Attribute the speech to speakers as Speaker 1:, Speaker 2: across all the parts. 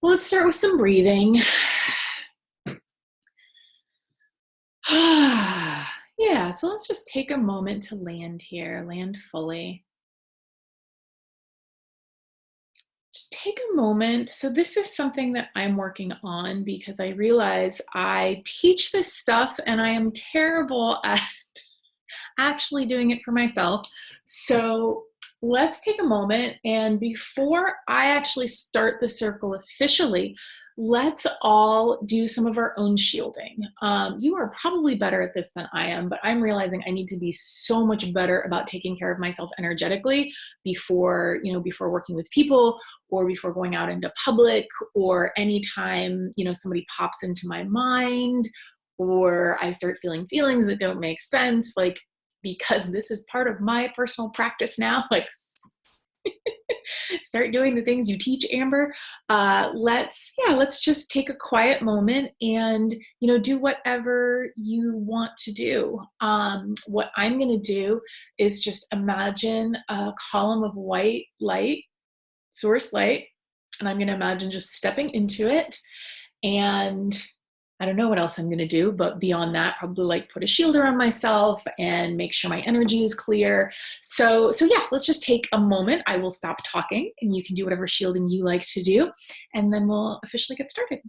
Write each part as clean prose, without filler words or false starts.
Speaker 1: Well, let's start with some breathing. Yeah, so let's just take a moment to land here, land fully. Just take a moment. So this is something that I'm working on because I realize I teach this stuff and I am terrible at actually doing it for myself. So let's take a moment, and before I actually start the circle officially, let's all do some of our own shielding. You are probably better at this than I am, but I'm realizing I need to be so much better about taking care of myself energetically before, before working with people or before going out into public or anytime, somebody pops into my mind or I start feeling feelings that don't make sense. Like, because this is part of my personal practice now, like start doing the things you teach, Amber. Let's just take a quiet moment and do whatever you want to do. What I'm going to do is just imagine a column of white light, source light, and I'm going to imagine just stepping into it. And I don't know what else I'm going to do, but beyond that, probably like put a shield around myself and make sure my energy is clear. So yeah, let's just take a moment. I will stop talking and you can do whatever shielding you like to do. And then we'll officially get started.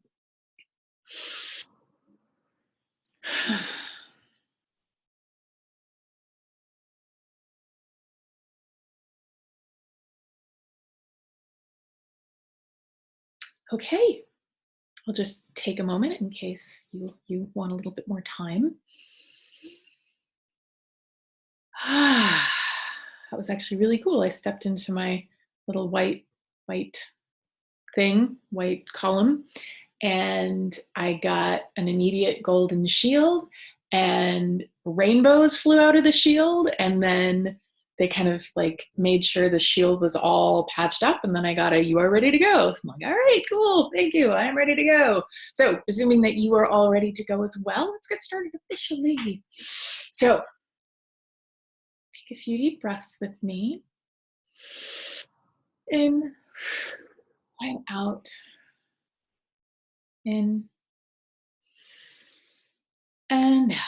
Speaker 1: Okay, I'll just take a moment in case you want a little bit more time. That was actually really cool. I stepped into my little white thing, white column, and I got an immediate golden shield, and rainbows flew out of the shield, and then they kind of like made sure the shield was all patched up, and then I got a "you are ready to go." So I'm like, all right, cool, thank you, I'm ready to go. So assuming that you are all ready to go as well, let's get started officially. So take a few deep breaths with me. In and out. In and out.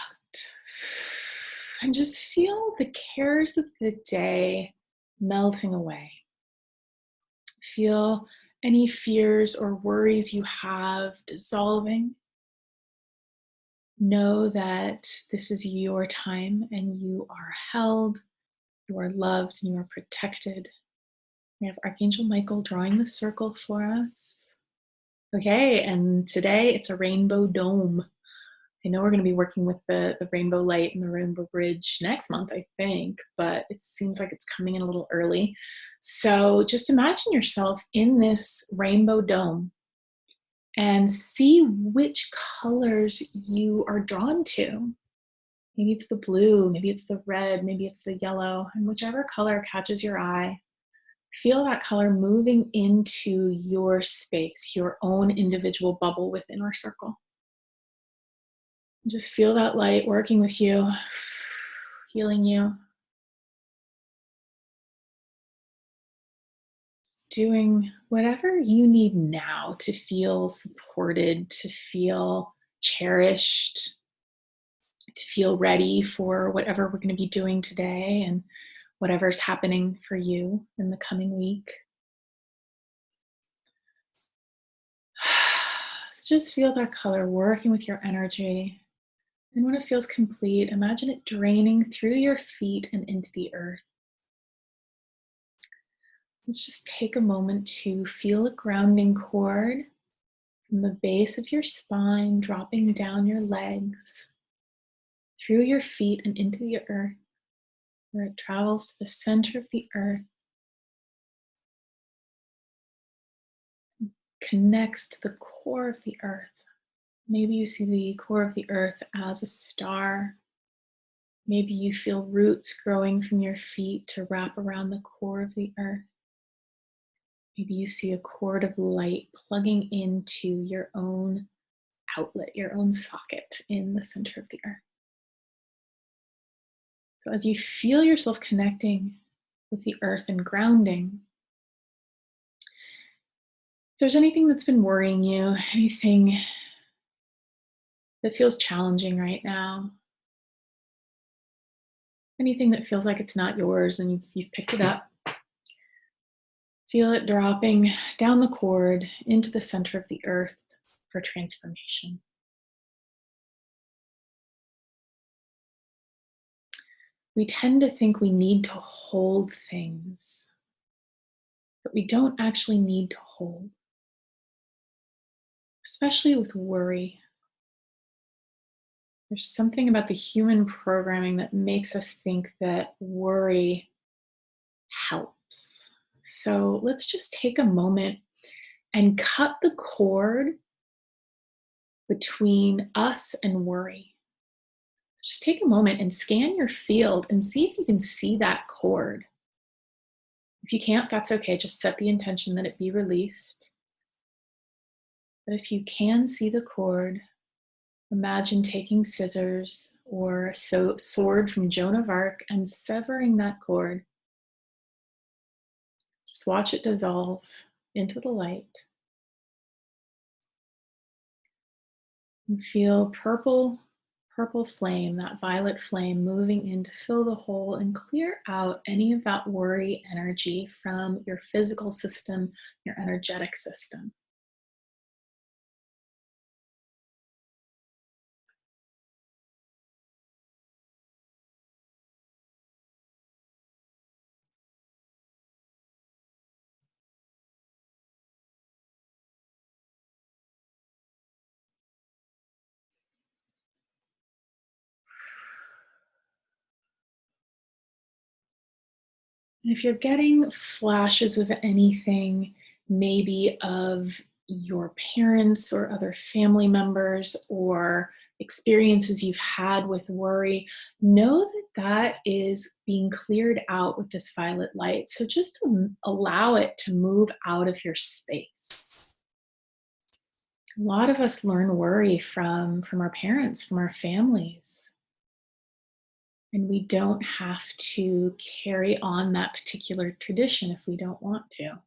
Speaker 1: And just feel the cares of the day melting away. Feel any fears or worries you have dissolving. Know that this is your time and you are held, you are loved, and you are protected. We have Archangel Michael drawing the circle for us. Okay, and today it's a rainbow dome. I know we're going to be working with the rainbow light and the rainbow bridge next month, I think, but it seems like it's coming in a little early. So just imagine yourself in this rainbow dome and see which colors you are drawn to. Maybe it's the blue, maybe it's the red, maybe it's the yellow, and whichever color catches your eye, feel that color moving into your space, your own individual bubble within our circle. Just feel that light working with you, healing you. Just doing whatever you need now to feel supported, to feel cherished, to feel ready for whatever we're going to be doing today and whatever's happening for you in the coming week. So just feel that color working with your energy. And when it feels complete, imagine it draining through your feet and into the earth. Let's just take a moment to feel a grounding cord from the base of your spine, dropping down your legs, through your feet and into the earth, where it travels to the center of the earth, connects to the core of the earth. Maybe you see the core of the earth as a star. Maybe you feel roots growing from your feet to wrap around the core of the earth. Maybe you see a cord of light plugging into your own outlet, your own socket in the center of the earth. So as you feel yourself connecting with the earth and grounding, there's anything that's been worrying you, anything that feels challenging right now, anything that feels like it's not yours and you've picked it up, feel it dropping down the cord into the center of the earth for transformation. We tend to think we need to hold things, but we don't actually need to hold, especially with worry. There's something about the human programming that makes us think that worry helps. So let's just take a moment and cut the cord between us and worry. Just take a moment and scan your field and see if you can see that cord. If you can't, that's okay. Just set the intention that it be released. But if you can see the cord, imagine taking scissors or a sword from Joan of Arc and severing that cord. Just watch it dissolve into the light. And feel purple flame, that violet flame moving in to fill the hole and clear out any of that worry energy from your physical system, your energetic system. And if you're getting flashes of anything, maybe of your parents or other family members or experiences you've had with worry, know that that is being cleared out with this violet light. So just to allow it to move out of your space. A lot of us learn worry from our parents, from our families. And we don't have to carry on that particular tradition if we don't want to.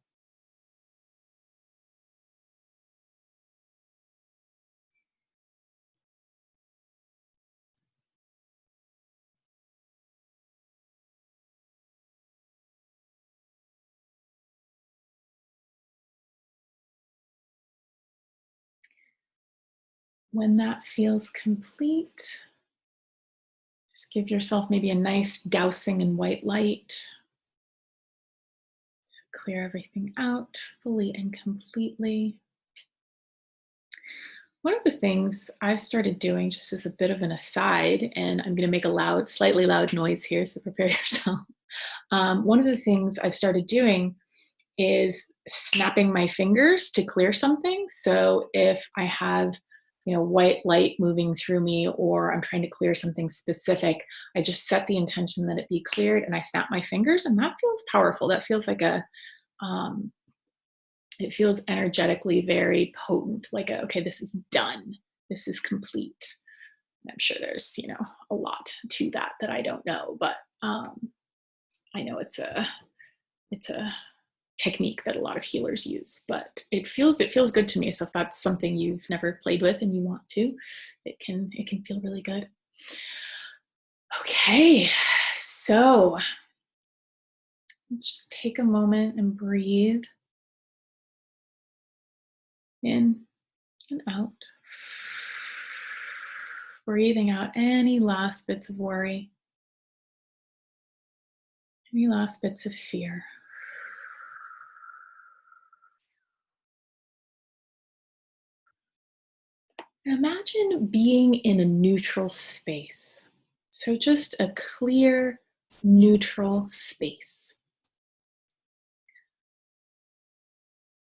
Speaker 1: When that feels complete, just give yourself maybe a nice dousing in white light. Clear everything out fully and completely. One of the things I've started doing, just as a bit of an aside, and I'm going to make a slightly loud noise here, so prepare yourself. One of the things I've started doing is snapping my fingers to clear something. So if I have, white light moving through me or I'm trying to clear something specific, I just set the intention that it be cleared and I snap my fingers, and that feels powerful. That feels like um, it feels energetically very potent, like okay, this is done. This is complete. And I'm sure there's, a lot to that I don't know, but I know it's a technique that a lot of healers use, but it feels good to me. So if that's something you've never played with and you want to, it can feel really good. Okay, so let's just take a moment and breathe in and out, breathing out any last bits of worry, any last bits of fear. Imagine being in a neutral space. So just a clear, neutral space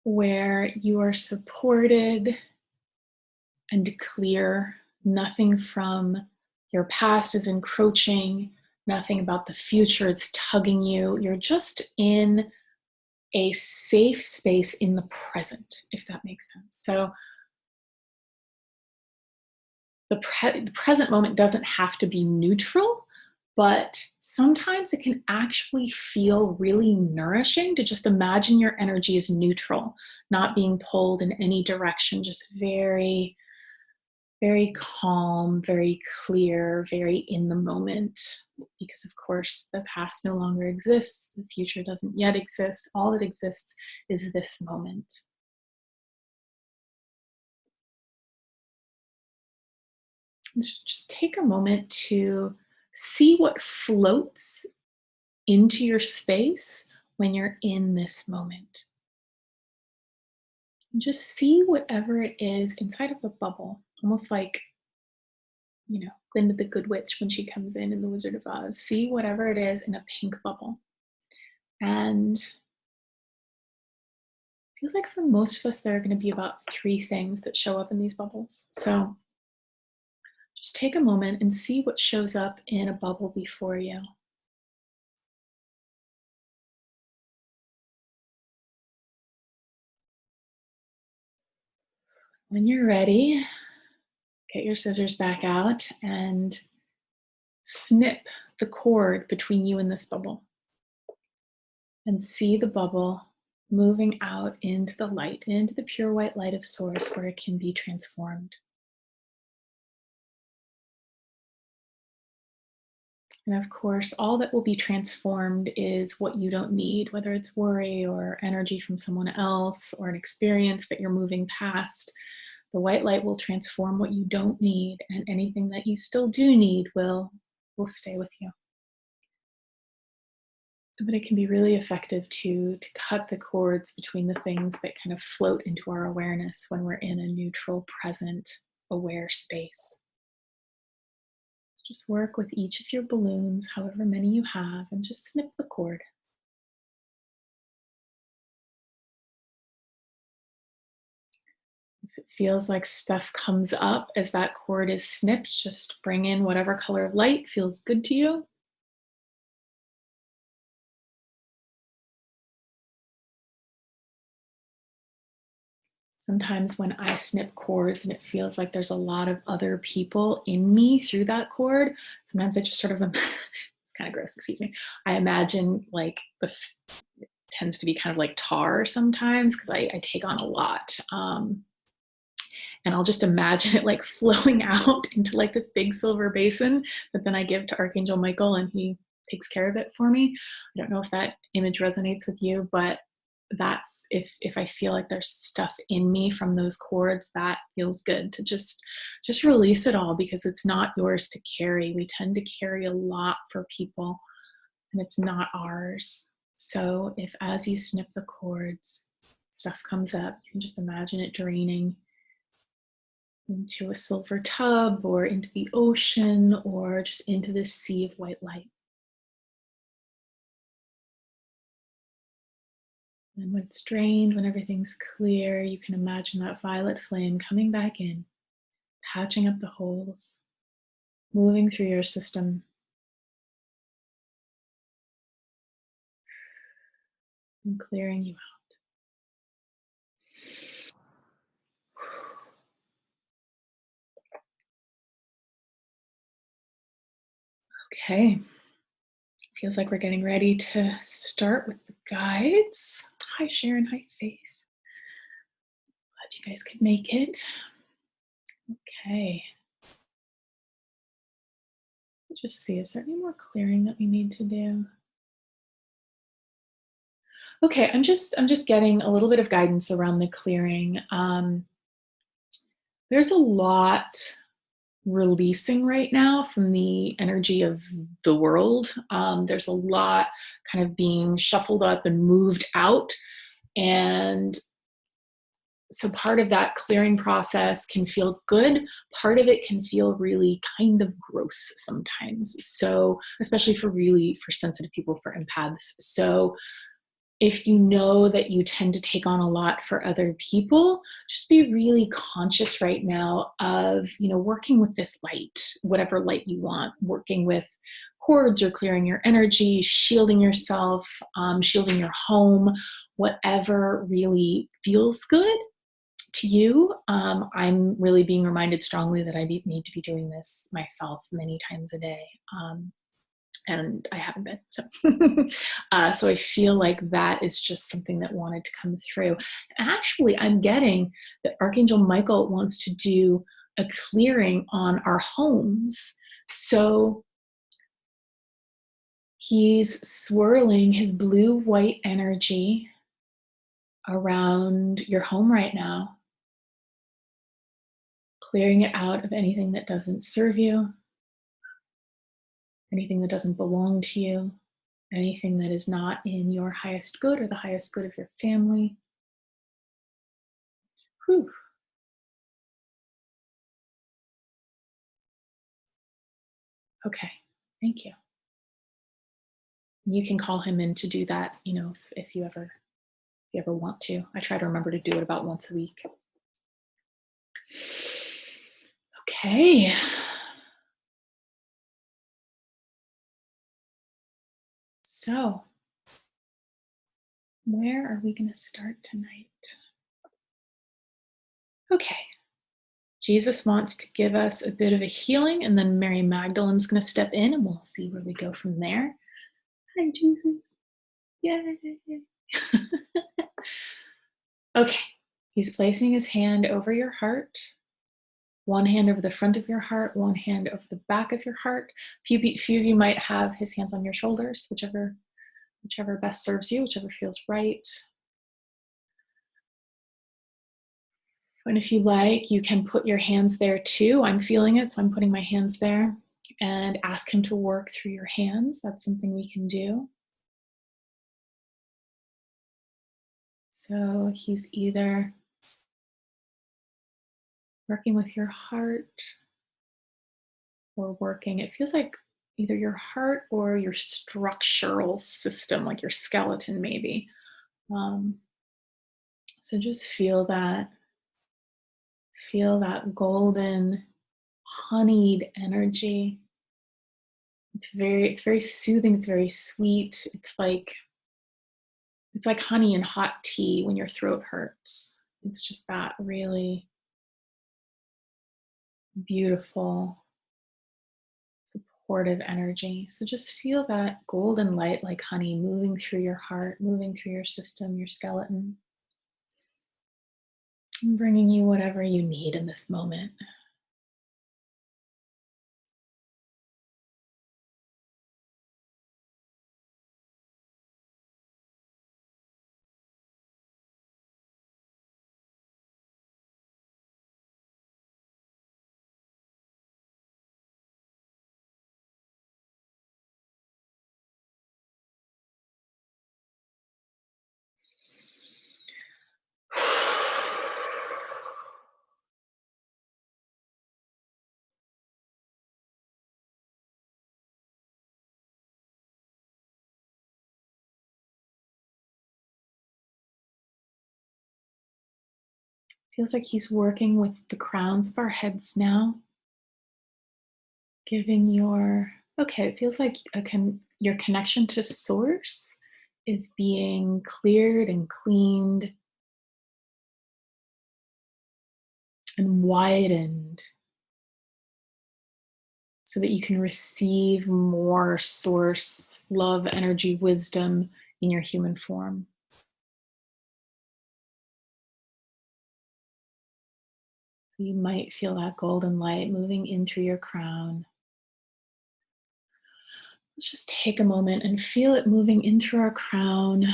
Speaker 1: where you are supported and clear. Nothing from your past is encroaching. Nothing about the future is tugging you. You're just in a safe space in the present, if that makes sense. So the present moment doesn't have to be neutral, But sometimes it can actually feel really nourishing to just imagine your energy is neutral, not being pulled in any direction, just very, very calm, very clear, very in the moment. Because, of course, the past no longer exists, the future doesn't yet exist. All that exists is this moment. Just take a moment to see what floats into your space when you're in this moment. And just see whatever it is inside of the bubble, almost like, Glinda the Good Witch when she comes in The Wizard of Oz. See whatever it is in a pink bubble. And it feels like for most of us, there are going to be about 3 things that show up in these bubbles. So just take a moment and see what shows up in a bubble before you. When you're ready, get your scissors back out and snip the cord between you and this bubble. And see the bubble moving out into the light, into the pure white light of Source where it can be transformed. And of course, all that will be transformed is what you don't need, whether it's worry or energy from someone else or an experience that you're moving past. The white light will transform what you don't need, and anything that you still do need will stay with you. But it can be really effective to cut the cords between the things that kind of float into our awareness when we're in a neutral, present, aware space. Just work with each of your balloons, however many you have, and just snip the cord. If it feels like stuff comes up as that cord is snipped, just bring in whatever color of light feels good to you. Sometimes when I snip cords and it feels like there's a lot of other people in me through that cord, sometimes I just sort of, it's kind of gross, excuse me. I imagine like it tends to be kind of like tar sometimes because I take on a lot. And I'll just imagine it like flowing out into like this big silver basin that then I give to Archangel Michael and he takes care of it for me. I don't know if that image resonates with you, but that's if I feel like there's stuff in me from those cords, that feels good to just release it all because it's not yours to carry. We tend to carry a lot for people and it's not ours. So if as you snip the cords, stuff comes up, you can just imagine it draining into a silver tub or into the ocean or just into this sea of white light. And when it's drained, when everything's clear, you can imagine that violet flame coming back in, patching up the holes, moving through your system, and clearing you out. Okay, feels like we're getting ready to start with the guides. Hi, Sharon. Hi, Faith. Glad you guys could make it. Okay. Let's just see, is there any more clearing that we need to do? Okay, I'm just getting a little bit of guidance around the clearing. There's a lot releasing right now from the energy of the world. There's a lot kind of being shuffled up and moved out. And so part of that clearing process can feel good. Part of it can feel really kind of gross sometimes. So especially for sensitive people, for empaths. So if you know that you tend to take on a lot for other people, just be really conscious right now of, working with this light, whatever light you want, working with cords or clearing your energy, shielding yourself, shielding your home, whatever really feels good to you. I'm really being reminded strongly that I need to be doing this myself many times a day. and I haven't been. So, so I feel like that is just something that wanted to come through. Actually, I'm getting that Archangel Michael wants to do a clearing on our homes. So he's swirling his blue-white energy around your home right now, clearing it out of anything that doesn't serve you, anything that doesn't belong to you, anything that is not in your highest good or the highest good of your family. Whew. Okay, thank you. You can call him in to do that, if you ever want to. I try to remember to do it about once a week. Okay. So, where are we going to start tonight? Okay. Jesus wants to give us a bit of a healing, and then Mary Magdalene's going to step in, and we'll see where we go from there. Hi, Jesus. Yay. Okay. He's placing his hand over your heart, one hand over the front of your heart, one hand over the back of your heart. Few of you might have his hands on your shoulders, whichever best serves you, whichever feels right. And if you like, you can put your hands there too. I'm feeling it, so I'm putting my hands there, and ask him to work through your hands. That's something we can do. So he's either working with your heart or it feels like either your heart or your structural system, like your skeleton maybe. So just feel that golden honeyed energy. It's very soothing, it's very sweet. It's like honey in hot tea when your throat hurts. It's just that really beautiful, supportive energy. So just feel that golden light like honey moving through your heart, moving through your system, your skeleton, and bringing you whatever you need in this moment. Feels like he's working with the crowns of our heads now, giving it feels like your connection to source is being cleared and cleaned and widened so that you can receive more source, love, energy, wisdom in your human form. You might feel that golden light moving in through your crown. Let's just take a moment and feel it moving in through our crown.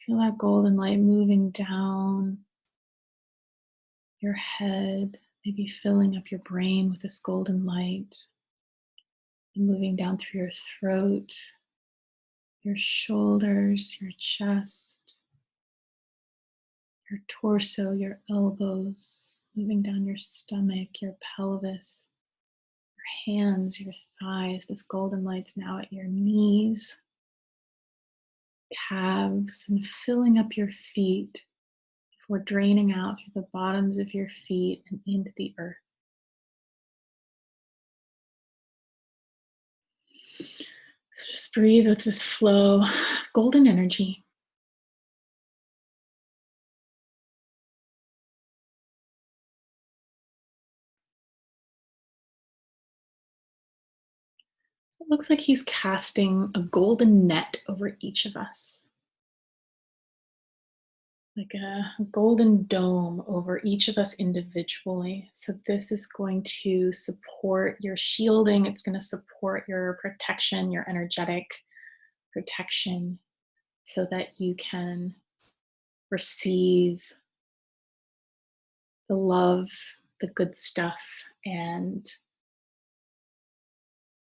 Speaker 1: Feel that golden light moving down your head, maybe filling up your brain with this golden light, and moving down through your throat, your shoulders, your chest, your torso, your elbows, moving down your stomach, your pelvis, your hands, your thighs. This golden light's now at your knees, calves, and filling up your feet before draining out through the bottoms of your feet and into the earth. So just breathe with this flow of golden energy. It looks like he's casting a golden net over each of us, like a golden dome over each of us individually. So, this is going to support your shielding, it's going to support your protection, your energetic protection, so that you can receive the love, the good stuff, and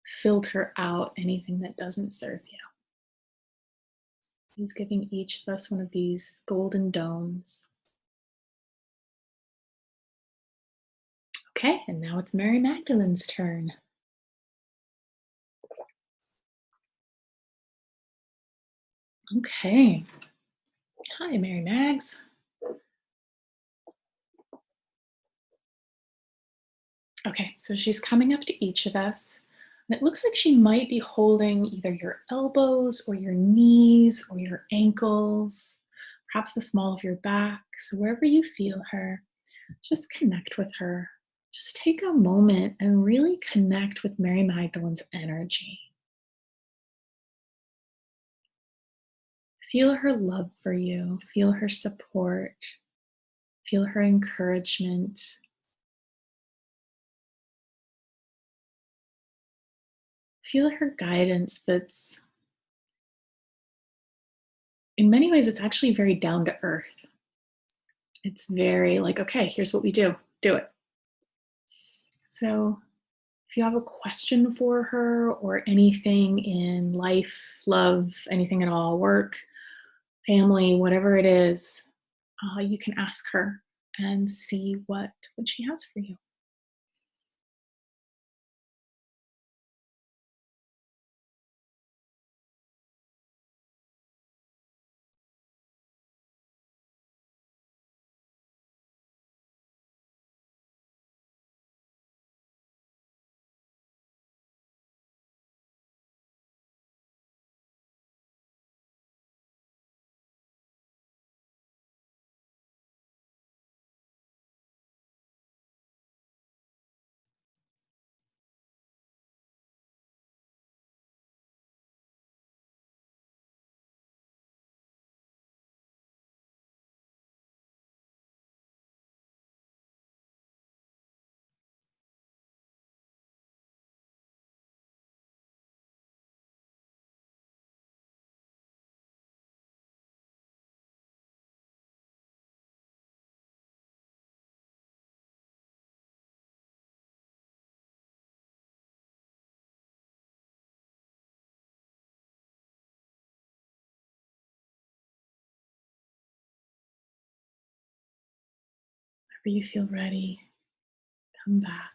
Speaker 1: filter out anything that doesn't serve you. He's giving each of us one of these golden domes. Okay, and now it's Mary Magdalene's turn. Okay. Hi, Mary Mags. Okay, so she's coming up to each of us. And it looks like she might be holding either your elbows or your knees or your ankles, perhaps the small of your back. So wherever you feel her, just connect with her. Just take a moment and really connect with Mary Magdalene's energy. Feel her love for you, feel her support, feel her encouragement. Feel her guidance that's, in many ways, it's actually very down to earth. It's very like, okay, here's what we do it. So if you have a question for her or anything in life, love, anything at all, work, family, whatever it is, you can ask her and see what she has for you. Whenever you feel ready, come back.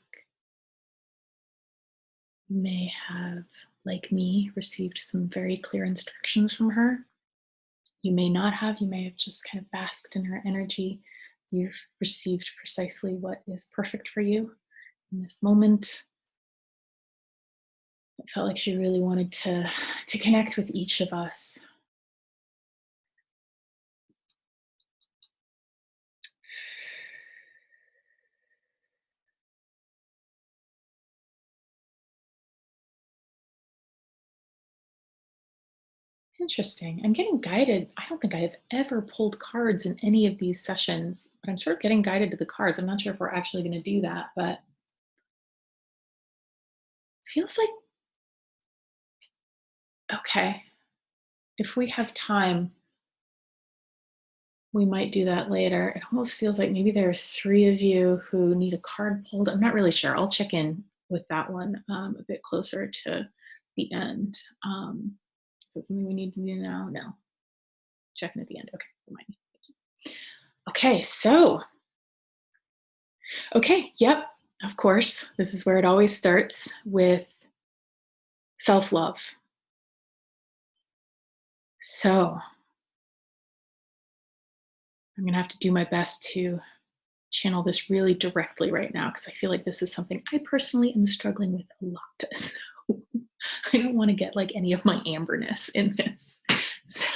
Speaker 1: You may have, like me, received some very clear instructions from her. You may not have, you may have just kind of basked in her energy. You've received precisely what is perfect for you in this moment. It felt like she really wanted to connect with each of us. Interesting. I'm getting guided. I don't think I have ever pulled cards in any of these sessions, but I'm sort of getting guided to the cards. I'm not sure if we're actually going to do that, but feels like okay. If we have time, we might do that later. It almost feels like maybe there are three of you who need a card pulled. I'm not really sure. I'll check in with that one a bit closer to the end. Is that something we need to do now? No. Checking at the end. Okay. Remind me. Okay. So, okay. Yep. Of course. This is where it always starts with self love. So, I'm going to have to do my best to channel this really directly right now because I feel like this is something I personally am struggling with a lot. So I don't want to get like any of my amberness in this. So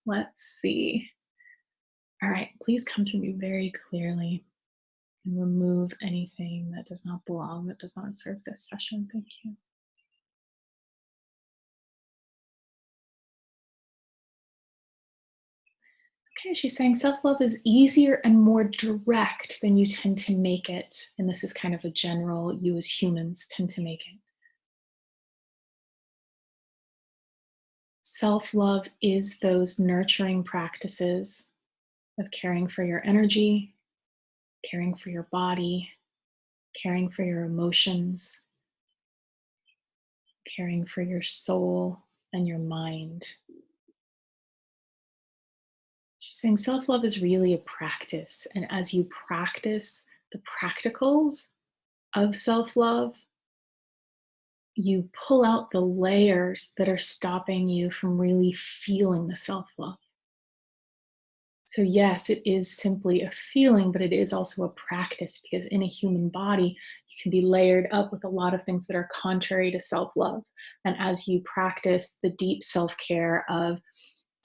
Speaker 1: let's see. All right, please come through me very clearly and remove anything that does not belong, that does not serve this session. Thank you. Okay, she's saying self-love is easier and more direct than you tend to make it. And this is kind of a general, you as humans tend to make it. Self-love is those nurturing practices of caring for your energy, caring for your body, caring for your emotions, caring for your soul and your mind. She's saying self love is really a practice. And as you practice the practicals of self love, you pull out the layers that are stopping you from really feeling the self love. So, yes, it is simply a feeling, but it is also a practice because in a human body, you can be layered up with a lot of things that are contrary to self love. And as you practice the deep self care of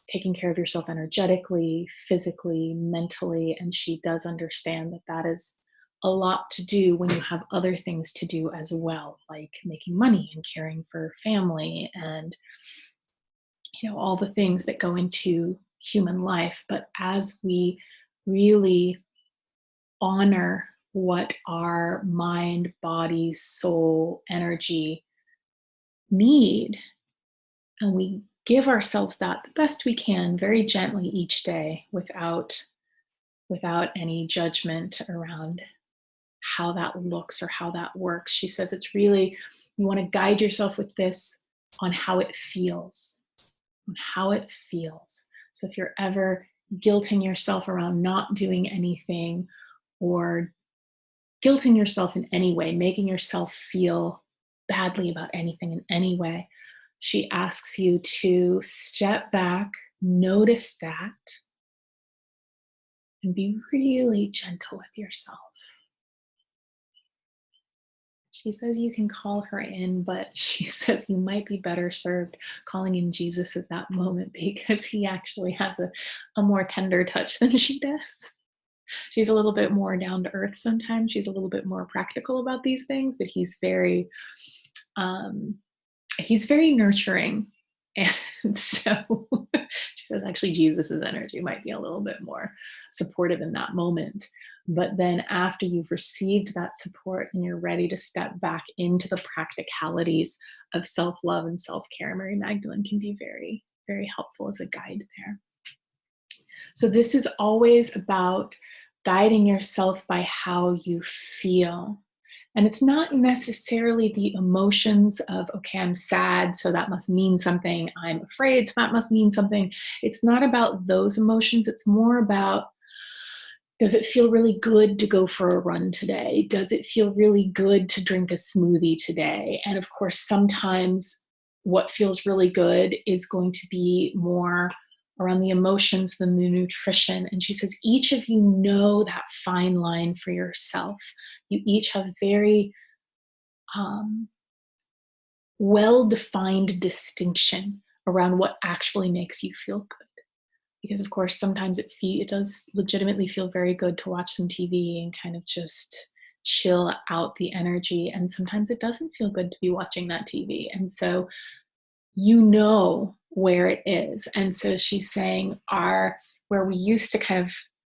Speaker 1: taking care of yourself energetically, physically, mentally, and she does understand that that is a lot to do when you have other things to do as well, like making money and caring for family and all the things that go into human life. But as we really honor what our mind, body, soul, energy need, and we give ourselves that the best we can very gently each day without any judgment around how that looks or how that works. She says it's really, you want to guide yourself with this on how it feels, on how it feels. So if you're ever guilting yourself around not doing anything or guilting yourself in any way, making yourself feel badly about anything in any way, she asks you to step back, notice that, and be really gentle with yourself. She says you can call her in, but she says you might be better served calling in Jesus at that moment because he actually has a more tender touch than she does. She's a little bit more down to earth sometimes. She's a little bit more practical about these things, but um, he's very nurturing. And so she says, actually, Jesus's energy might be a little bit more supportive in that moment. But then after you've received that support and you're ready to step back into the practicalities of self-love and self-care, Mary Magdalene can be very, very helpful as a guide there. So this is always about guiding yourself by how you feel. And it's not necessarily the emotions of, okay, I'm sad, so that must mean something. I'm afraid, so that must mean something. It's not about those emotions. It's more about, does it feel really good to go for a run today? Does it feel really good to drink a smoothie today? And of course, sometimes what feels really good is going to be more around the emotions than the nutrition. And she says, each of you know that fine line for yourself. You each have very well-defined distinction around what actually makes you feel good. Because of course, sometimes it does legitimately feel very good to watch some TV and kind of just chill out the energy. And sometimes it doesn't feel good to be watching that TV. And so you know where it is. And so she's saying where we used to kind of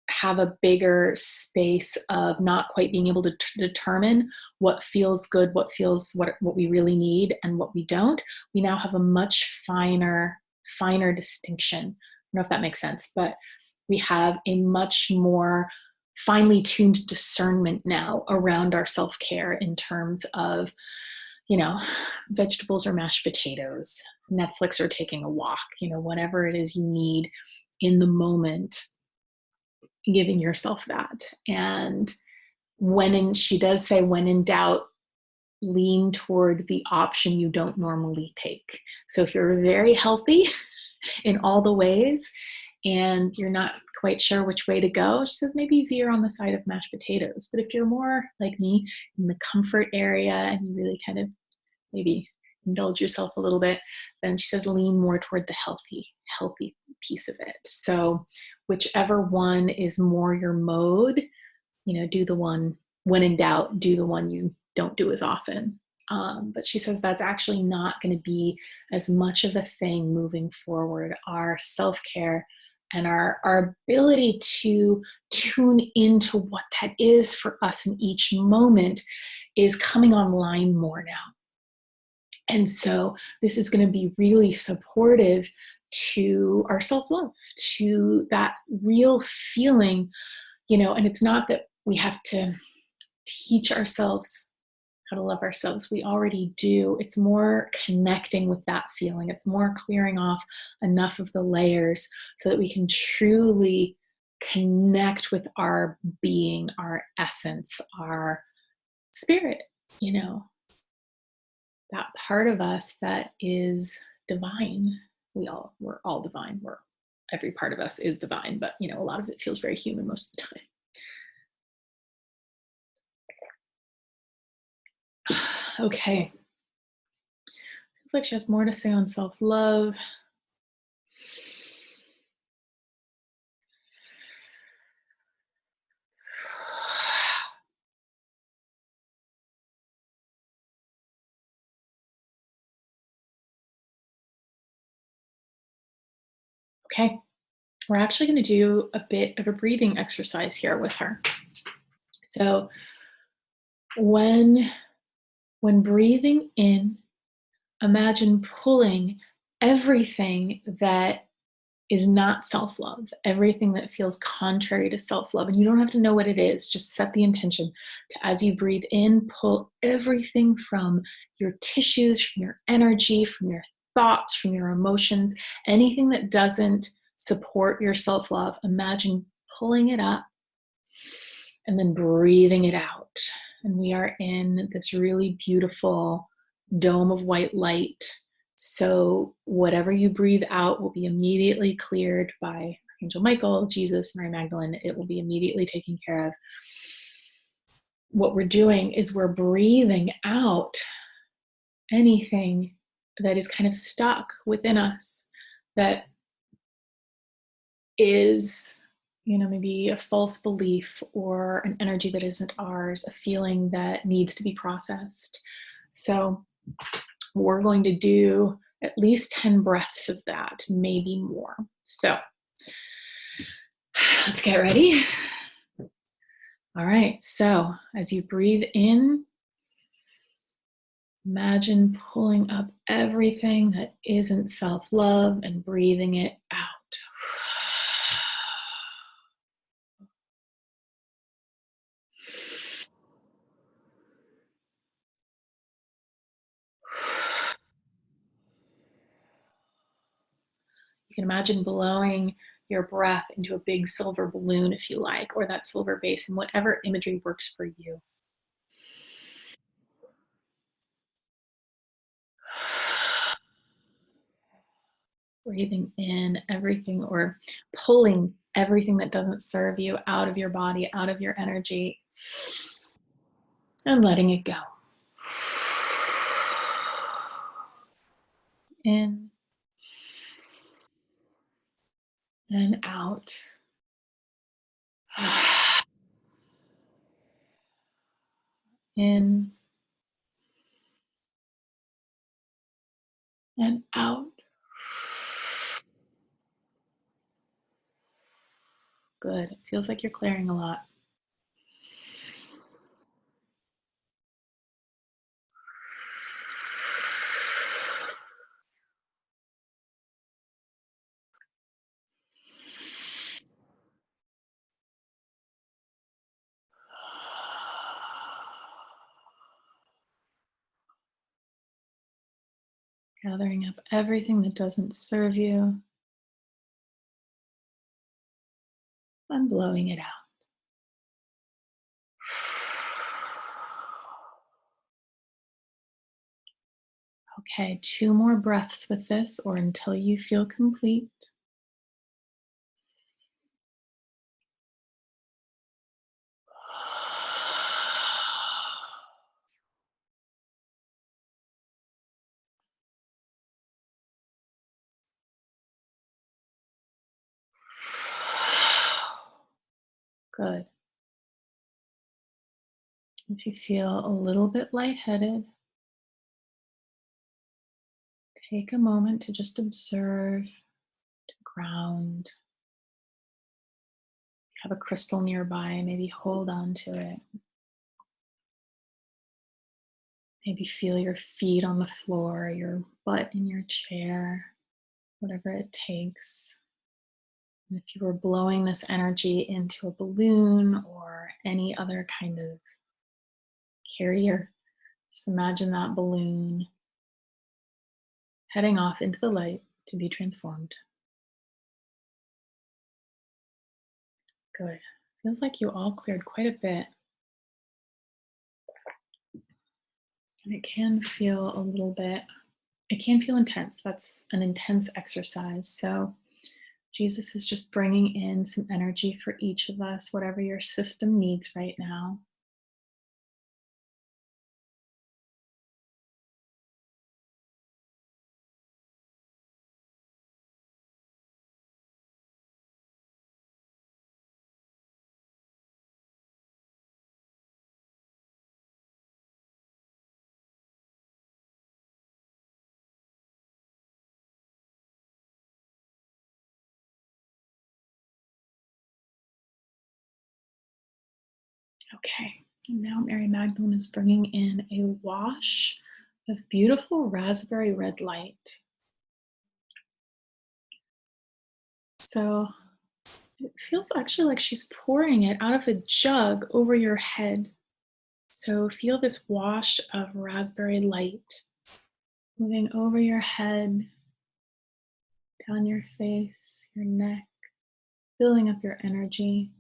Speaker 1: have a bigger space of not quite being able to determine what feels good, what we really need and what we don't, we now have a much finer distinction. I don't know if that makes sense, but we have a much more finely tuned discernment now around our self-care in terms of, vegetables or mashed potatoes, Netflix or taking a walk, whatever it is you need in the moment, giving yourself that. And she does say, when in doubt, lean toward the option you don't normally take. So if you're very healthy in all the ways and you're not quite sure which way to go, she says maybe veer on the side of mashed potatoes. But if you're more like me in the comfort area and you really kind of maybe indulge yourself a little bit, then she says lean more toward the healthy piece of it. So whichever one is more your mode, do the one, when in doubt, do the one you don't do as often. But she says that's actually not going to be as much of a thing moving forward. Our self-care and our ability to tune into what that is for us in each moment is coming online more now. And so this is going to be really supportive to our self-love, to that real feeling, and it's not that we have to teach ourselves how to love ourselves. We already do. It's more connecting with that feeling. It's more clearing off enough of the layers so that we can truly connect with our being, our essence, our spirit, that part of us that is divine. We're all divine. Every part of us is divine, but a lot of it feels very human most of the time. Okay. Feels like she has more to say on self-love. Okay. We're actually going to do a bit of a breathing exercise here with her. So when breathing in, imagine pulling everything that is not self-love, everything that feels contrary to self-love. And you don't have to know what it is, just set the intention to, as you breathe in, pull everything from your tissues, from your energy, from your thoughts, from your emotions, anything that doesn't support your self-love. Imagine pulling it up and then breathing it out. And we are in this really beautiful dome of white light. So whatever you breathe out will be immediately cleared by Archangel Michael, Jesus, Mary Magdalene. It will be immediately taken care of. What we're doing is we're breathing out anything that is kind of stuck within us, that is, maybe a false belief or an energy that isn't ours, a feeling that needs to be processed. So we're going to do at least 10 breaths of that, maybe more. So let's get ready. All right, so as you breathe in, imagine pulling up everything that isn't self-love and breathing it out. You can imagine blowing your breath into a big silver balloon, if you like, or that silver base, and whatever imagery works for you. Breathing in everything, or pulling everything that doesn't serve you out of your body, out of your energy, and letting it go. In and out. In and out. Good. It feels like you're clearing a lot. Gathering up everything that doesn't serve you and blowing it out. Okay, 2 more breaths with this, or until you feel complete. Good. If you feel a little bit lightheaded, take a moment to just observe, to ground, have a crystal nearby, maybe hold on to it. Maybe feel your feet on the floor, your butt in your chair, whatever it takes. And if you were blowing this energy into a balloon or any other kind of carrier, just imagine that balloon heading off into the light to be transformed. Good. Feels like you all cleared quite a bit. And it can feel a little bit, it can feel intense. That's an intense exercise. So Jesus is just bringing in some energy for each of us, whatever your system needs right now. Okay, and now Mary Magdalene is bringing in a wash of beautiful raspberry red light. So it feels actually like she's pouring it out of a jug over your head. So feel this wash of raspberry light moving over your head, down your face, your neck, filling up your energy,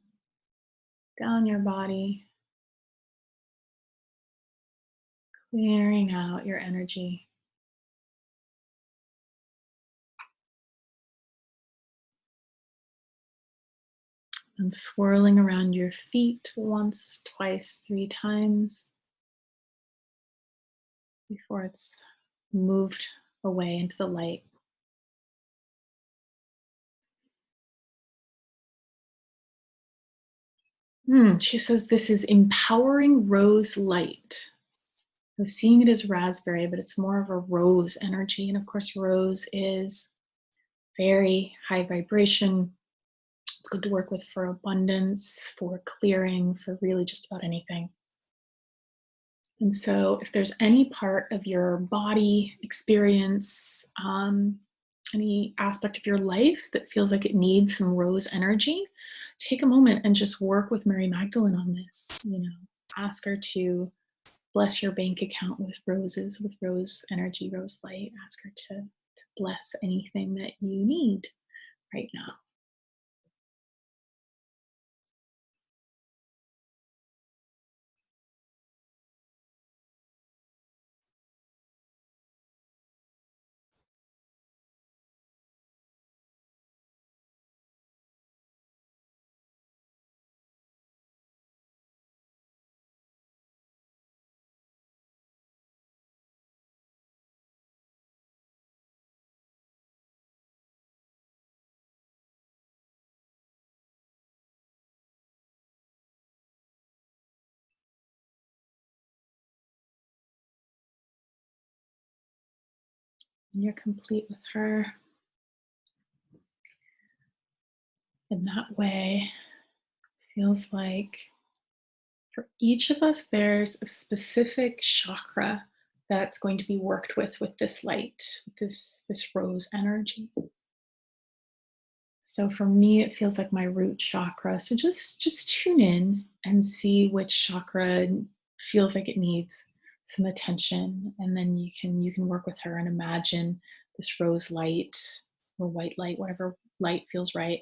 Speaker 1: down your body, clearing out your energy. And swirling around your feet once, twice, three times before it's moved away into the light. She says this is empowering rose light. I was seeing it as raspberry, but it's more of a rose energy. And of course, rose is very high vibration. It's good to work with for abundance, for clearing, for really just about anything. And so, if there's any part of your body experience, any aspect of your life that feels like it needs some rose energy, take a moment and just work with Mary Magdalene on this. Ask her to bless your bank account with roses, with rose energy, rose light. Ask her to bless anything that you need right now. And you're complete with her. In that way, feels like for each of us, there's a specific chakra that's going to be worked with this light, with this rose energy. So for me, it feels like my root chakra. So just tune in and see which chakra feels like it needs some attention, and then you can work with her and imagine this rose light or white light, whatever light feels right,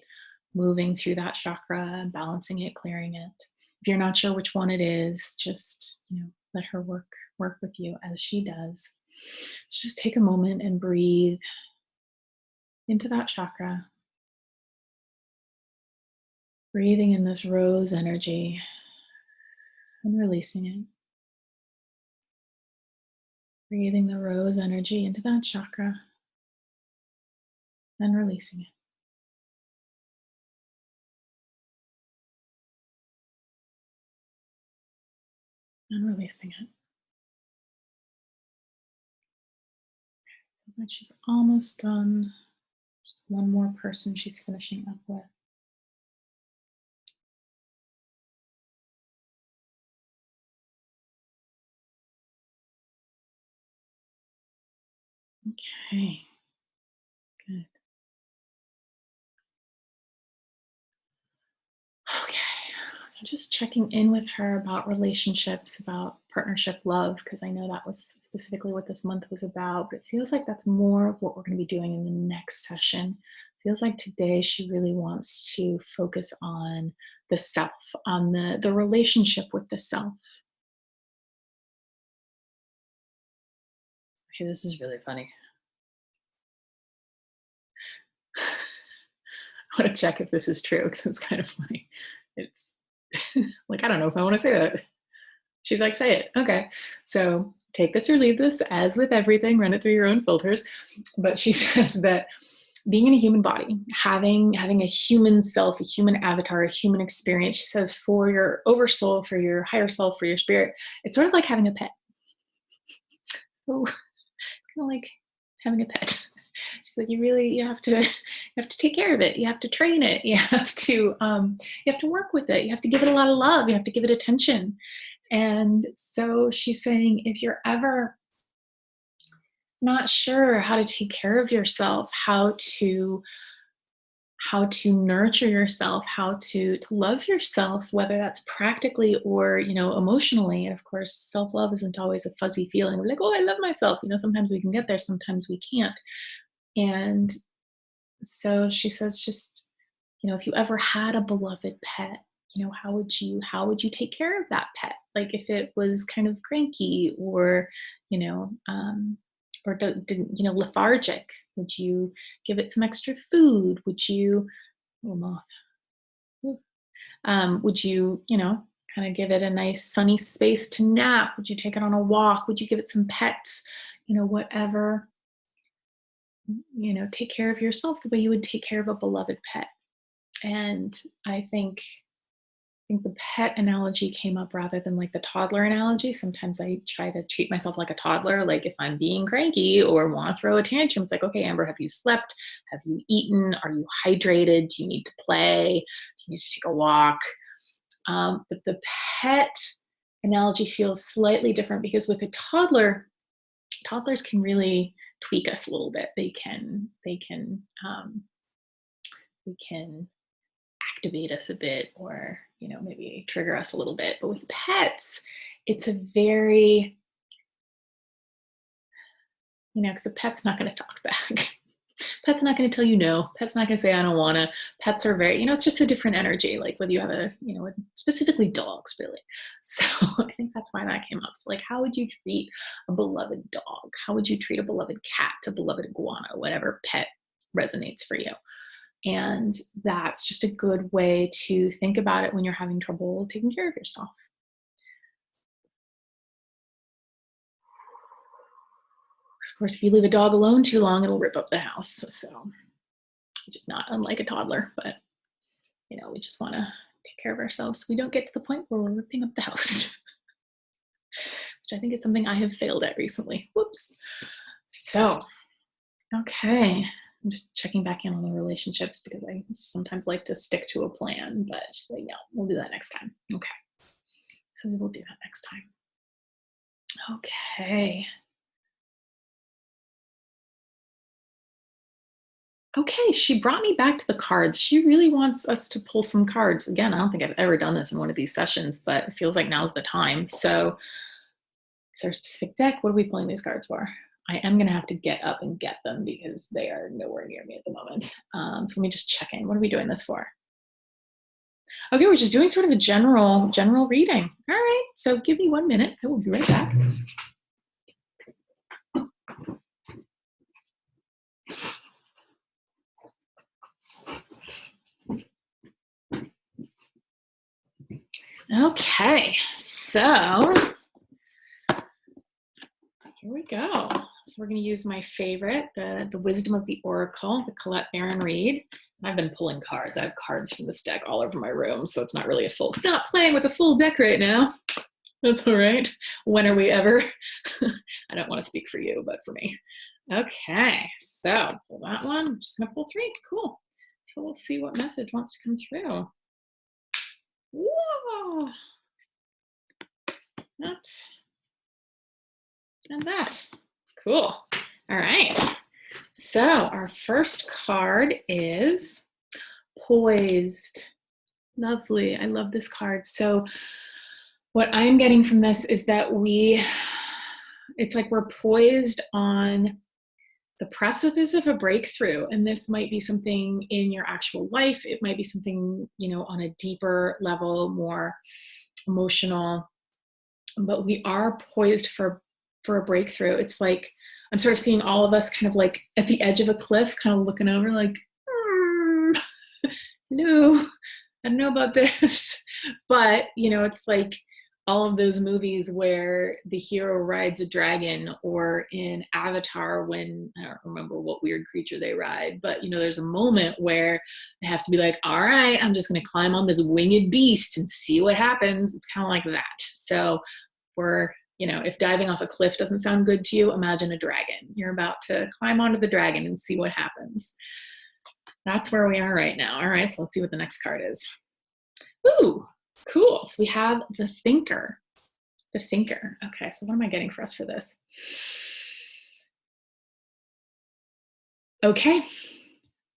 Speaker 1: moving through that chakra, balancing it, clearing it. If you're not sure which one it is, just let her work with you as she does. So just take a moment and breathe into that chakra. Breathing in this rose energy and releasing it. Breathing the rose energy into that chakra and releasing it. And releasing it. Feels like she's almost done. Just one more person she's finishing up with. Okay, good. Okay. So just checking in with her about relationships, about partnership love, because I know that was specifically what this month was about. But it feels like that's more of what we're going to be doing in the next session. Feels like today she really wants to focus on the self, on the relationship with the self. Okay, this is really funny. I want to check if this is true because it's kind of funny. It's like I don't know if I want to say that. She's like, say it. Okay. So take this or leave this, as with everything, run it through your own filters. But she says that being in a human body, having a human self, a human avatar, a human experience, she says for your oversoul, for your higher self, for your spirit, it's sort of like having a pet. So kind of like having a pet. She's like, you have to take care of it. You have to train it. You have to work with it. You have to give it a lot of love. You have to give it attention. And so she's saying, if you're ever not sure how to take care of yourself, how to nurture yourself, how to love yourself, whether that's practically or emotionally. And of course, self-love isn't always a fuzzy feeling. We're like, oh, I love myself. Sometimes we can get there, sometimes we can't. And so she says, just if you ever had a beloved pet, how would you take care of that pet? Like if it was kind of cranky or you know didn't lethargic, would you give it some extra food? Would you oh, moth. Would you kind of give it a nice sunny space to nap? Would you take it on a walk? Would you give it some pets? Whatever. Take care of yourself the way you would take care of a beloved pet. And I think the pet analogy came up rather than like the toddler analogy. Sometimes I try to treat myself like a toddler. Like if I'm being cranky or want to throw a tantrum, it's like, okay, Amber, have you slept? Have you eaten? Are you hydrated? Do you need to play? Do you need to take a walk? But the pet analogy feels slightly different because with a toddler, toddlers can really tweak us a little bit. They can activate us a bit or maybe trigger us a little bit. But with pets, it's a very because the pet's not going to talk back. Pet's not going to tell you no. Pet's not going to say I don't want to. Pets are very it's just a different energy, like whether you have specifically dogs, really. So I think that's why that came up. So like, how would you treat a beloved dog? How would you treat a beloved cat, a beloved iguana, whatever pet resonates for you? And that's just a good way to think about it when you're having trouble taking care of yourself. Of course, if you leave a dog alone too long, it'll rip up the house. So, which is not unlike a toddler, but we just want to take care of ourselves so we don't get to the point where we're ripping up the house, which I think is something I have failed at recently. Whoops. So, okay. I'm just checking back in on the relationships because I sometimes like to stick to a plan, but she's like, no, we'll do that next time. Okay. So we will do that next time. Okay. Okay, she brought me back to the cards. She really wants us to pull some cards. Again, I don't think I've ever done this in one of these sessions, but it feels like now's the time. So, is there a specific deck? What are we pulling these cards for? I am going to have to get up and get them because they are nowhere near me at the moment. So let me just check in. What are we doing this for? Okay, we're just doing sort of a general reading. All right, so give me 1 minute. I will be right back. Okay, so here we go. So we're going to use my favorite, the Wisdom of the Oracle, the Colette Baron Reed. I've been pulling cards. I have cards from this deck all over my room, so it's not really not playing with a full deck right now. That's all right. When are we ever? I don't want to speak for you, but for me. Okay, so pull that one. I'm just going to pull 3. Cool. So we'll see what message wants to come through. Whoa. That and that. Cool. All right. So our first card is poised. Lovely. I love this card. So what I'm getting from this is that it's like we're poised on the precipice of a breakthrough. And this might be something in your actual life. It might be something, on a deeper level, more emotional, but we are poised for a breakthrough. It's like, I'm sort of seeing all of us kind of like at the edge of a cliff, kind of looking over like, no, I don't know about this. But, it's like all of those movies where the hero rides a dragon, or in Avatar, when I don't remember what weird creature they ride, but, there's a moment where they have to be like, all right, I'm just going to climb on this winged beast and see what happens. It's kind of like that. So if diving off a cliff doesn't sound good to you, imagine a dragon. You're about to climb onto the dragon and see what happens. That's where we are right now. All right, so let's see what the next card is. Ooh, cool. So we have the thinker. The thinker. Okay, so what am I getting for us for this? Okay.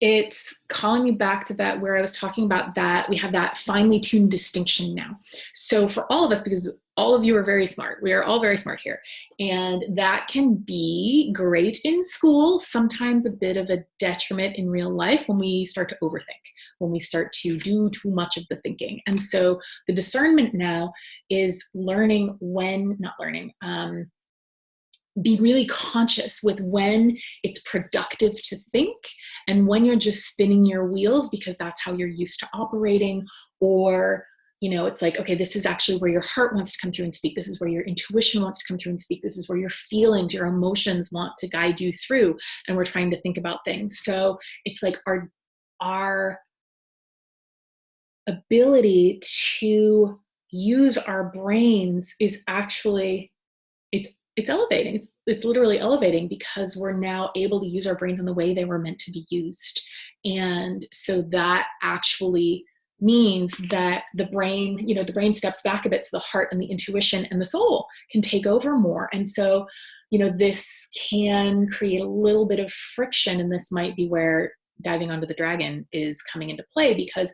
Speaker 1: It's calling me back to that where I was talking about that we have that finely tuned distinction now. So for all of us, because all of you are very smart, we are all very smart here. And that can be great in school, sometimes a bit of a detriment in real life when we start to overthink, when we start to do too much of the thinking. And so the discernment now is be really conscious with when it's productive to think and when you're just spinning your wheels because that's how you're used to operating. Or, it's like, okay, this is actually where your heart wants to come through and speak. This is where your intuition wants to come through and speak. This is where your feelings, your emotions want to guide you through. And we're trying to think about things. So it's like our ability to use our brains is actually, it's elevating. It's literally elevating because we're now able to use our brains in the way they were meant to be used. And so that actually means that the brain steps back a bit, so the heart and the intuition and the soul can take over more. And so, this can create a little bit of friction, and this might be where diving onto the dragon is coming into play, because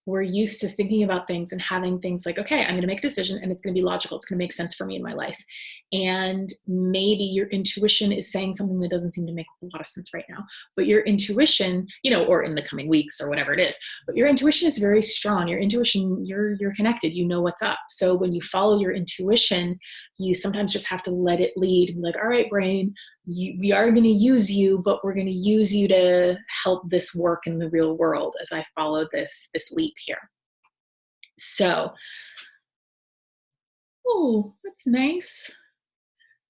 Speaker 1: we're used to thinking about things and having things like, okay, I'm going to make a decision and it's going to be logical. It's going to make sense for me in my life. And maybe your intuition is saying something that doesn't seem to make a lot of sense right now, but your intuition, or in the coming weeks or whatever it is, but your intuition is very strong. Your intuition, you're connected, what's up. So when you follow your intuition, you sometimes just have to let it lead and be like, all right, brain, we are going to use you, but we're going to use you to help this work in the real world as I follow this leap here. So, oh, that's nice.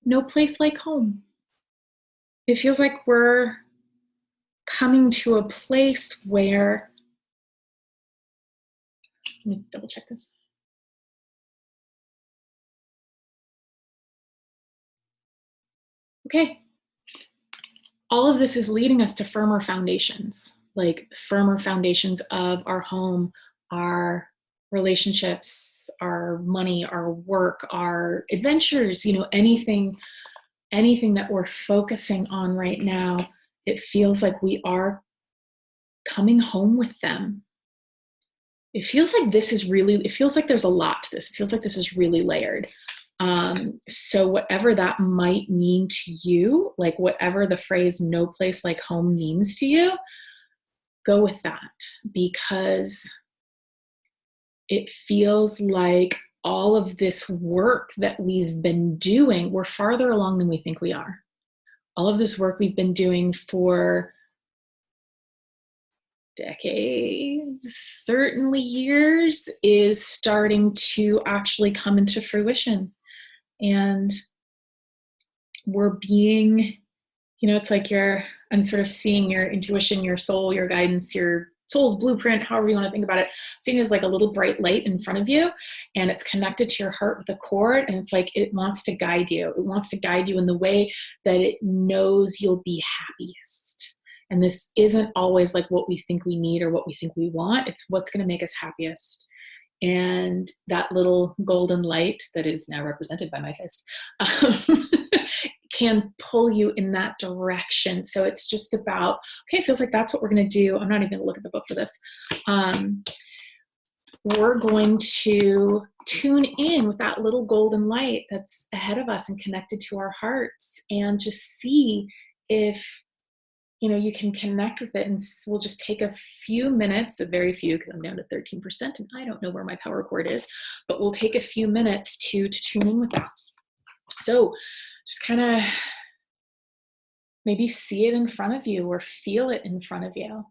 Speaker 1: No place like home. It feels like we're coming to a place where, let me double check this. Okay. All of this is leading us to firmer foundations, like firmer foundations of our home, our relationships, our money, our work, our adventures, anything that we're focusing on right now. It feels like we are coming home with them. It feels like there's a lot to this. It feels like this is really layered. So whatever that might mean to you, like whatever the phrase "no place like home" means to you, go with that, because it feels like all of this work that we've been doing, we're farther along than we think we are. All of this work we've been doing for decades, certainly years, is starting to actually come into fruition. And we're being, it's like I'm sort of seeing your intuition, your soul, your guidance, your soul's blueprint, however you want to think about it, seeing it as like a little bright light in front of you, and it's connected to your heart with a cord, and it's like it wants to guide you. It wants to guide you in the way that it knows you'll be happiest. And this isn't always like what we think we need or what we think we want. It's what's going to make us happiest. And that little golden light that is now represented by my fist um, can pull you in that direction. So it's just about, okay, it feels like that's what we're going to do. I'm not even going to look at the book for this. We're going to tune in with that little golden light that's ahead of us and connected to our hearts, and just see if you can connect with it. And we'll just take a few minutes, a very few, because I'm down to 13% and I don't know where my power cord is, but we'll take a few minutes to tune in with that. So just kind of maybe see it in front of you or feel it in front of you,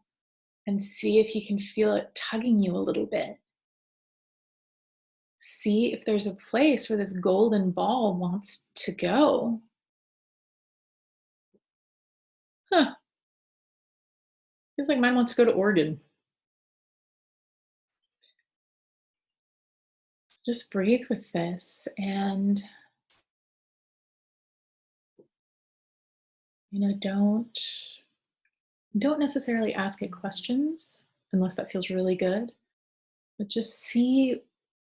Speaker 1: and see if you can feel it tugging you a little bit. See if there's a place where this golden ball wants to go. Huh. Feels like mine wants to go to Oregon. Just breathe with this, and don't necessarily ask it questions unless that feels really good, but just see,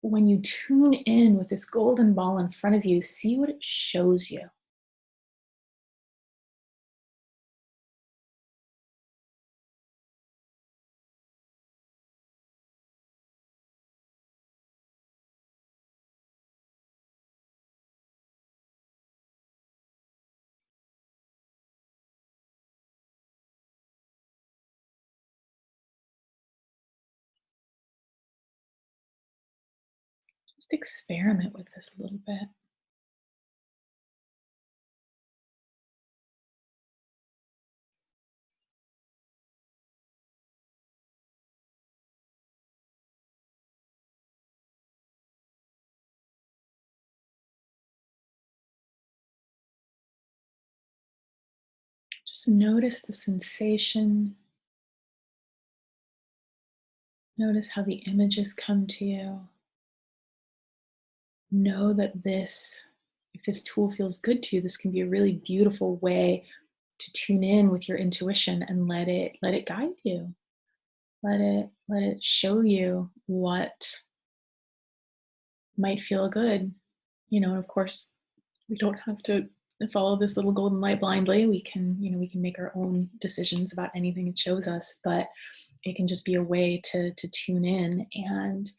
Speaker 1: when you tune in with this golden ball in front of you, see what it shows you. Just experiment with this a little bit. Just notice the sensation. Notice how the images come to you. Know that if this tool feels good to you, this can be a really beautiful way to tune in with your intuition and let it guide you. Let it show you what might feel good. And of course, we don't have to follow this little golden light blindly. We can make our own decisions about anything it shows us, but it can just be a way to tune in and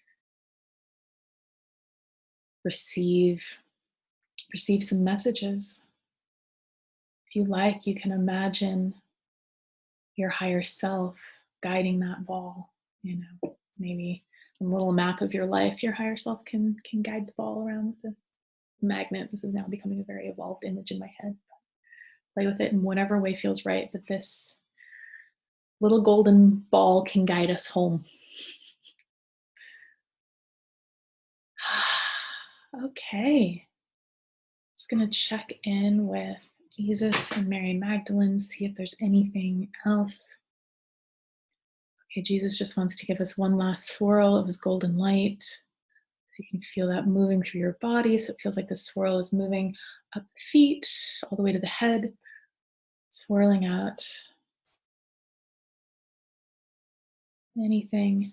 Speaker 1: receive some messages. If you like, you can imagine your higher self guiding that ball. Maybe a little map of your life, your higher self can guide the ball around with the magnet. This is now becoming a very evolved image in my head. Play with it in whatever way feels right, but this little golden ball can guide us home. Okay. Just going to check in with Jesus and Mary Magdalene, see if there's anything else. Okay, Jesus just wants to give us one last swirl of his golden light. So you can feel that moving through your body. So it feels like the swirl is moving up the feet, all the way to the head, swirling out anything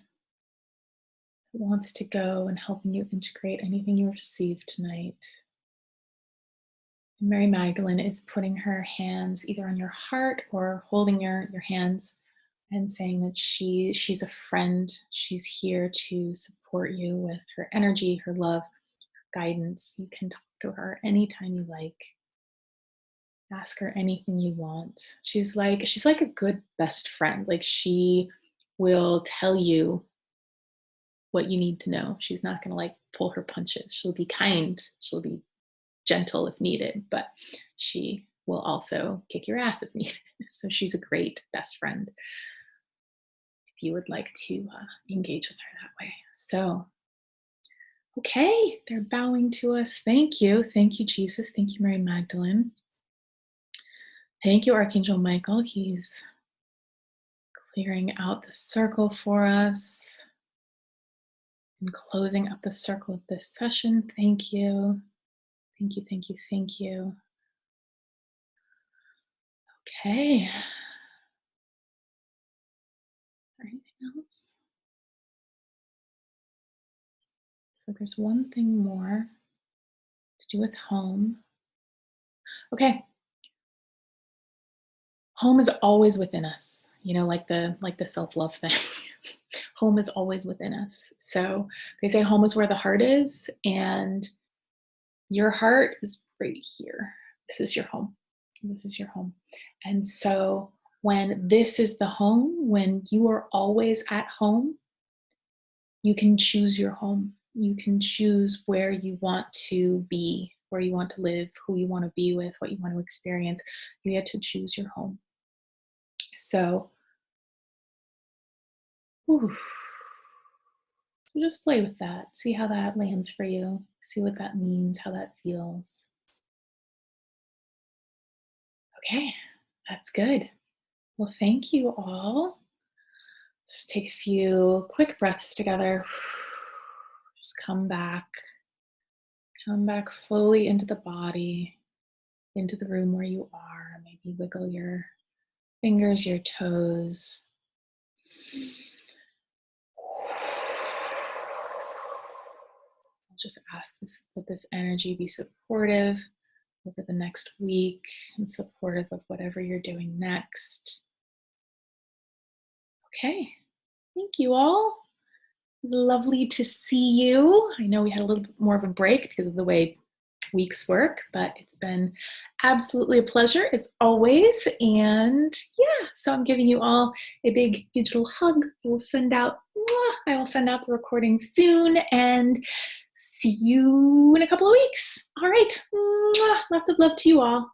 Speaker 1: that wants to go and helping you integrate anything you received tonight. And Mary Magdalene is putting her hands either on your heart or holding your hands and saying that she's a friend. She's here to support you with her energy, her love, her guidance. You can talk to her anytime you like. Ask her anything you want. She's like a good best friend. Like, she will tell you what you need to know. She's not going to like pull her punches. She'll be kind. She'll be gentle if needed, but she will also kick your ass if needed. So she's a great best friend if you would like to engage with her that way. So, okay, they're bowing to us. Thank you. Thank you, Jesus. Thank you, Mary Magdalene. Thank you, Archangel Michael. He's clearing out the circle for us and closing up the circle of this session. Thank you. Thank you, thank you, thank you. Okay. Anything else? So there's one thing more to do with home. Okay, home is always within us, like the self-love thing. Home is always within us. So they say home is where the heart is, and your heart is right here. This is your home. This is your home. And so when this is the home, when you are always at home, you can choose your home. You can choose where you want to be, where you want to live, who you want to be with, what you want to experience. You get to choose your home. So, whew. So just play with that. See how that lands for you. See what that means, how that feels. Okay, that's good. Well, thank you all. Just take a few quick breaths together. Just come back. Come back fully into the body, into the room where you are. Maybe wiggle your fingers, your toes. I'll just ask that this energy be supportive over the next week and supportive of whatever you're doing next. Okay, thank you all. Lovely to see you. I know we had a little bit more of a break because of the way weeks work, but it's been absolutely a pleasure as always. And yeah, so I'm giving you all a big digital hug. I will send out the recording soon, and see you in a couple of weeks. All right, lots of love to you all.